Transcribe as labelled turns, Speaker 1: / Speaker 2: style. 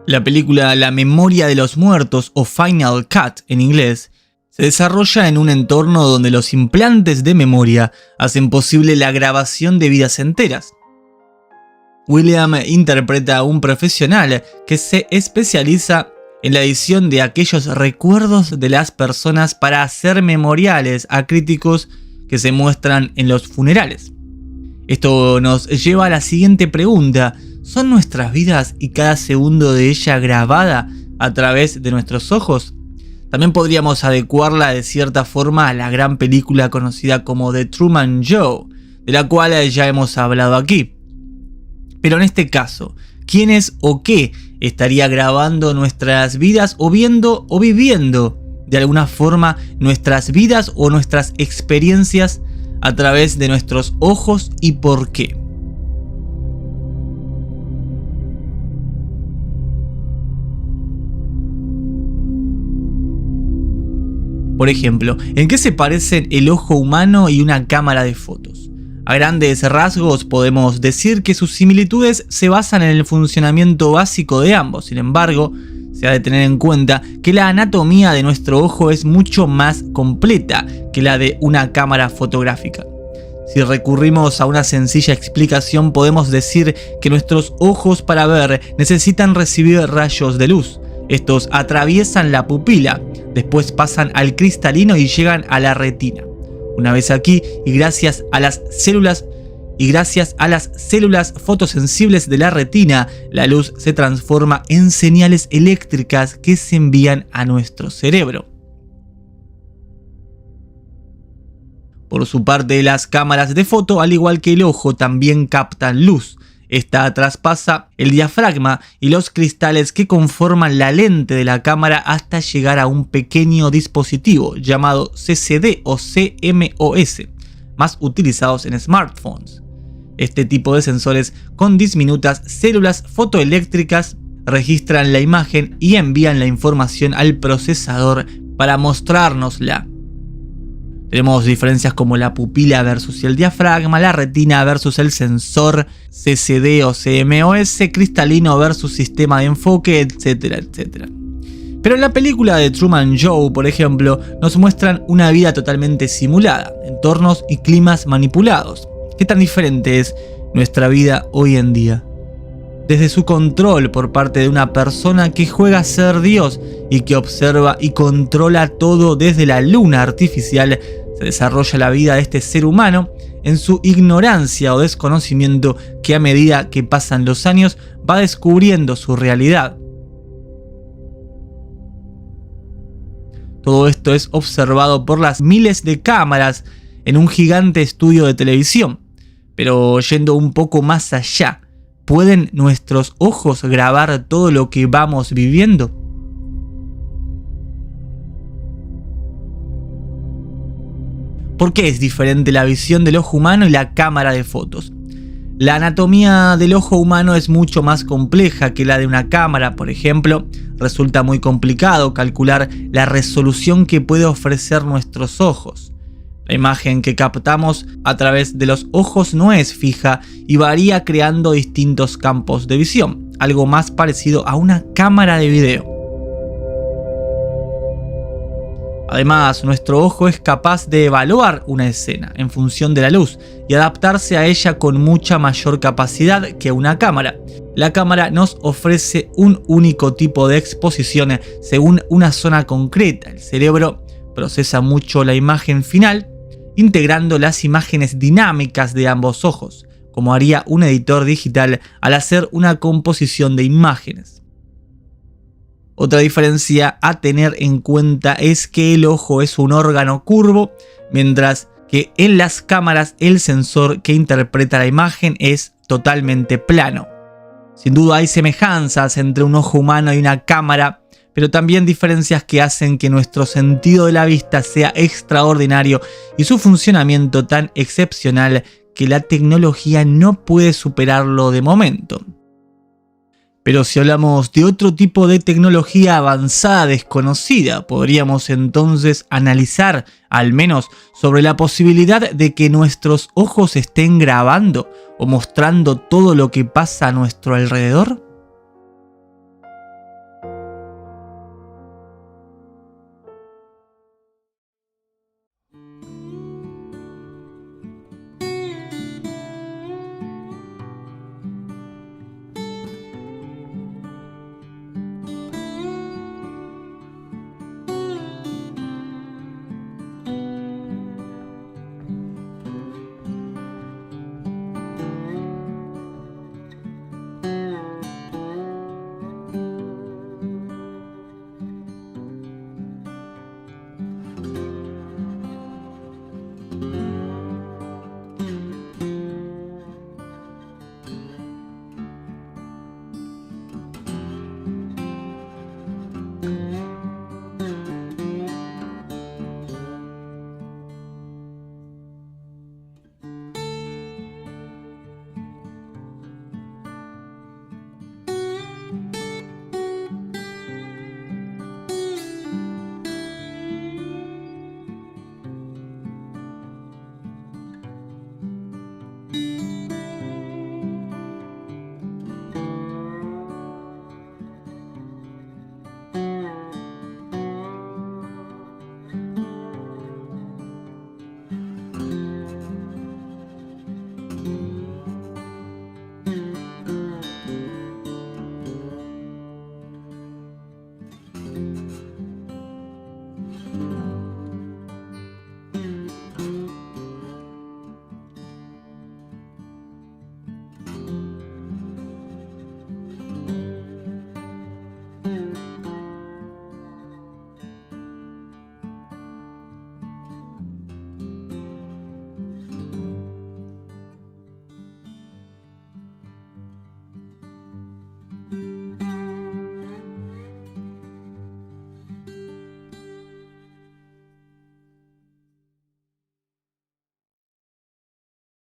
Speaker 1: La película La memoria de los muertos, o Final Cut en inglés, se desarrolla en un entorno donde los implantes de memoria hacen posible la grabación de vidas enteras. William interpreta a un profesional que se especializa en la edición de aquellos recuerdos de las personas para hacer memoriales a críticos que se muestran en los funerales. Esto nos lleva a la siguiente pregunta: ¿son nuestras vidas y cada segundo de ella grabada a través de nuestros ojos? También podríamos adecuarla de cierta forma a la gran película conocida como The Truman Show, de la cual ya hemos hablado aquí. Pero en este caso, ¿quién es o qué estaría grabando nuestras vidas o viendo o viviendo de alguna forma nuestras vidas o nuestras experiencias a través de nuestros ojos y por qué? Por ejemplo, ¿en qué se parecen el ojo humano y una cámara de fotos? A grandes rasgos podemos decir que sus similitudes se basan en el funcionamiento básico de ambos. Sin embargo, se ha de tener en cuenta que la anatomía de nuestro ojo es mucho más completa que la de una cámara fotográfica. Si recurrimos a una sencilla explicación, podemos decir que nuestros ojos para ver necesitan recibir rayos de luz. Estos atraviesan la pupila, después pasan al cristalino y llegan a la retina. Una vez aquí, y gracias a las células fotosensibles de la retina, la luz se transforma en señales eléctricas que se envían a nuestro cerebro. Por su parte, las cámaras de foto, al igual que el ojo, también captan luz. Esta traspasa el diafragma y los cristales que conforman la lente de la cámara hasta llegar a un pequeño dispositivo llamado CCD o CMOS, más utilizados en smartphones. Este tipo de sensores con diminutas células fotoeléctricas registran la imagen y envían la información al procesador para mostrárnosla. Tenemos diferencias como la pupila versus el diafragma, la retina versus el sensor CCD o CMOS, cristalino versus sistema de enfoque, etcétera, etcétera. Pero en la película de Truman Show, por ejemplo, nos muestran una vida totalmente simulada, entornos y climas manipulados. ¿Qué tan diferente es nuestra vida hoy en día? Desde su control por parte de una persona que juega a ser Dios y que observa y controla todo desde la luna artificial, se desarrolla la vida de este ser humano en su ignorancia o desconocimiento que a medida que pasan los años va descubriendo su realidad. Todo esto es observado por las miles de cámaras en un gigante estudio de televisión. Pero yendo un poco más allá, ¿pueden nuestros ojos grabar todo lo que vamos viviendo? ¿Por qué es diferente la visión del ojo humano y la cámara de fotos? La anatomía del ojo humano es mucho más compleja que la de una cámara. Por ejemplo, resulta muy complicado calcular la resolución que puede ofrecer nuestros ojos. La imagen que captamos a través de los ojos no es fija y varía creando distintos campos de visión, algo más parecido a una cámara de video. Además, nuestro ojo es capaz de evaluar una escena en función de la luz y adaptarse a ella con mucha mayor capacidad que una cámara. La cámara nos ofrece un único tipo de exposición según una zona concreta. El cerebro procesa mucho la imagen final, integrando las imágenes dinámicas de ambos ojos, como haría un editor digital al hacer una composición de imágenes. Otra diferencia a tener en cuenta es que el ojo es un órgano curvo, mientras que en las cámaras el sensor que interpreta la imagen es totalmente plano. Sin duda hay semejanzas entre un ojo humano y una cámara, pero también diferencias que hacen que nuestro sentido de la vista sea extraordinario y su funcionamiento tan excepcional que la tecnología no puede superarlo de momento. Pero si hablamos de otro tipo de tecnología avanzada desconocida, podríamos entonces analizar al menos sobre la posibilidad de que nuestros ojos estén grabando o mostrando todo lo que pasa a nuestro alrededor.